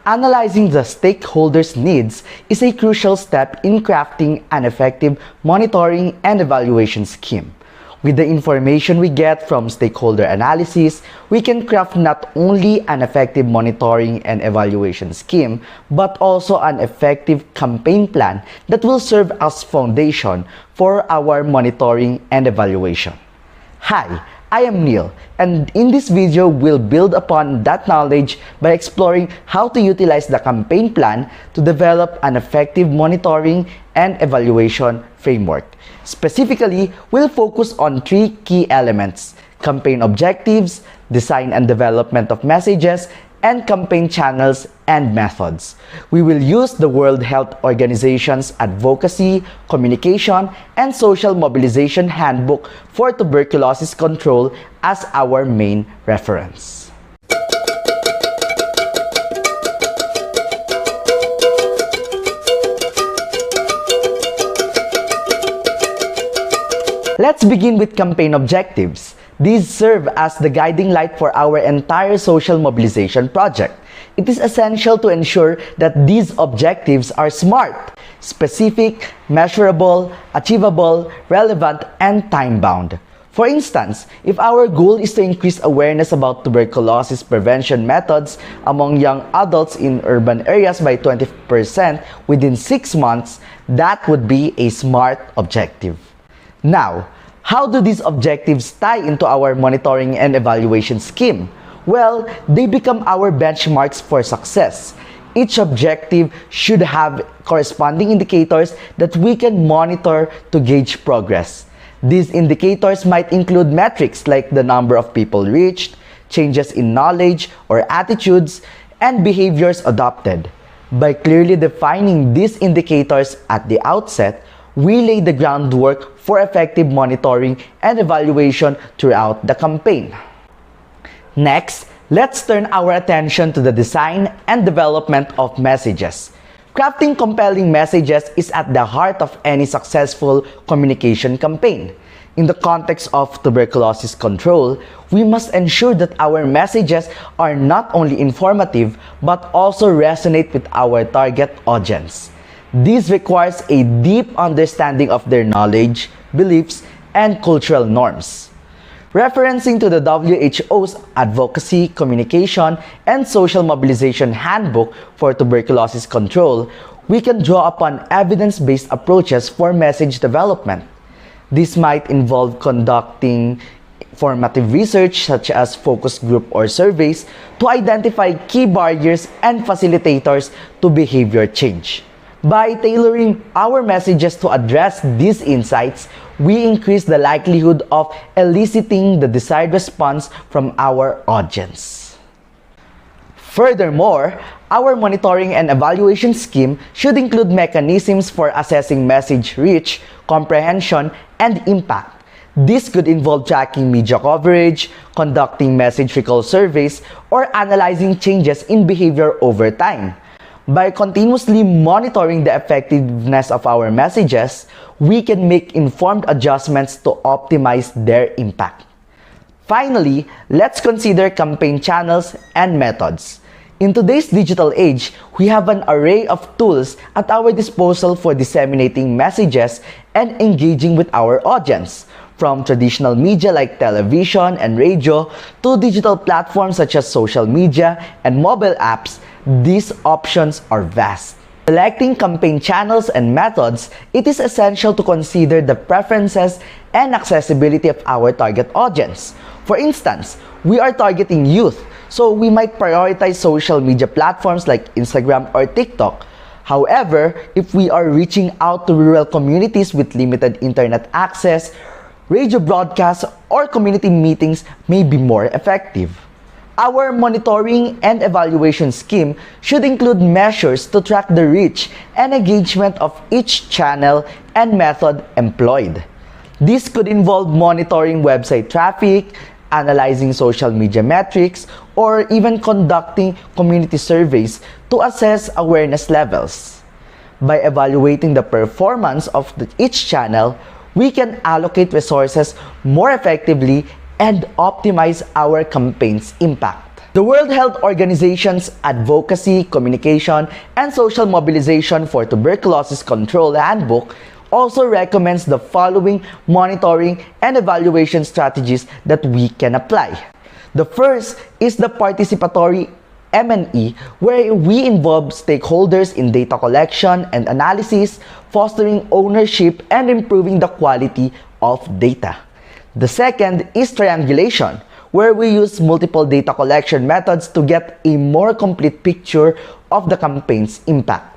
Analyzing the stakeholders' needs is a crucial step in crafting an effective monitoring and evaluation scheme. With the information we get from stakeholder analysis, we can craft not only an effective monitoring and evaluation scheme, but also an effective campaign plan that will serve as foundation for our monitoring and evaluation. Hi, I am Neil, and in this video, we'll build upon that knowledge by exploring how to utilize the campaign plan to develop an effective monitoring and evaluation framework. Specifically, we'll focus on three key elements: campaign objectives, design and development of messages, and campaign channels and methods. We will use the World Health Organization's Advocacy, Communication, and Social Mobilization Handbook for Tuberculosis Control as our main reference. Let's begin with campaign objectives. These serve as the guiding light for our entire social mobilization project. It is essential to ensure that these objectives are SMART, specific, measurable, achievable, relevant, and time-bound. For instance, if our goal is to increase awareness about tuberculosis prevention methods among young adults in urban areas by 20% within 6 months, that would be a SMART objective. Now, how do these objectives tie into our monitoring and evaluation scheme? Well, they become our benchmarks for success. Each objective should have corresponding indicators that we can monitor to gauge progress. These indicators might include metrics like the number of people reached, changes in knowledge or attitudes, and behaviors adopted. By clearly defining these indicators at the outset, we lay the groundwork for effective monitoring and evaluation throughout the campaign. Next, let's turn our attention to the design and development of messages. Crafting compelling messages is at the heart of any successful communication campaign. In the context of tuberculosis control, we must ensure that our messages are not only informative but also resonate with our target audience. This requires a deep understanding of their knowledge, beliefs, and cultural norms. Referencing to the WHO's Advocacy, Communication, and Social Mobilization Handbook for Tuberculosis Control, we can draw upon evidence-based approaches for message development. This might involve conducting formative research such as focus group or surveys to identify key barriers and facilitators to behavior change. By tailoring our messages to address these insights, we increase the likelihood of eliciting the desired response from our audience. Furthermore, our monitoring and evaluation scheme should include mechanisms for assessing message reach, comprehension, and impact. This could involve tracking media coverage, conducting message recall surveys, or analyzing changes in behavior over time. By continuously monitoring the effectiveness of our messages, we can make informed adjustments to optimize their impact. Finally, let's consider campaign channels and methods. In today's digital age, we have an array of tools at our disposal for disseminating messages and engaging with our audience. From traditional media like television and radio to digital platforms such as social media and mobile apps, these options are vast. Selecting campaign channels and methods, it is essential to consider the preferences and accessibility of our target audience. For instance, we are targeting youth, so we might prioritize social media platforms like Instagram or TikTok. However, if we are reaching out to rural communities with limited internet access, radio broadcasts or community meetings may be more effective. Our monitoring and evaluation scheme should include measures to track the reach and engagement of each channel and method employed. This could involve monitoring website traffic, analyzing social media metrics, or even conducting community surveys to assess awareness levels. By evaluating the performance of each channel, we can allocate resources more effectively and optimize our campaign's impact. The World Health Organization's Advocacy, Communication, and Social Mobilization for Tuberculosis Control Handbook also recommends the following monitoring and evaluation strategies that we can apply. The first is the participatory M&E, where we involve stakeholders in data collection and analysis, fostering ownership and improving the quality of data. The second is triangulation, where we use multiple data collection methods to get a more complete picture of the campaign's impact.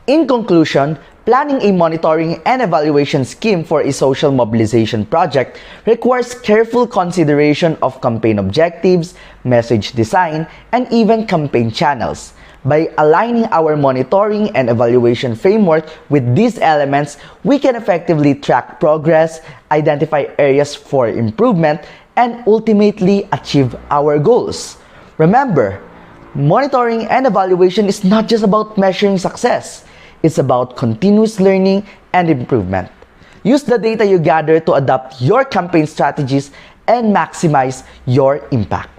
In conclusion, planning a monitoring and evaluation scheme for a social mobilization project requires careful consideration of campaign objectives, message design, and even campaign channels. By aligning our monitoring and evaluation framework with these elements, we can effectively track progress, identify areas for improvement, and ultimately achieve our goals. Remember, monitoring and evaluation is not just about measuring success. It's about continuous learning and improvement. Use the data you gather to adapt your campaign strategies and maximize your impact.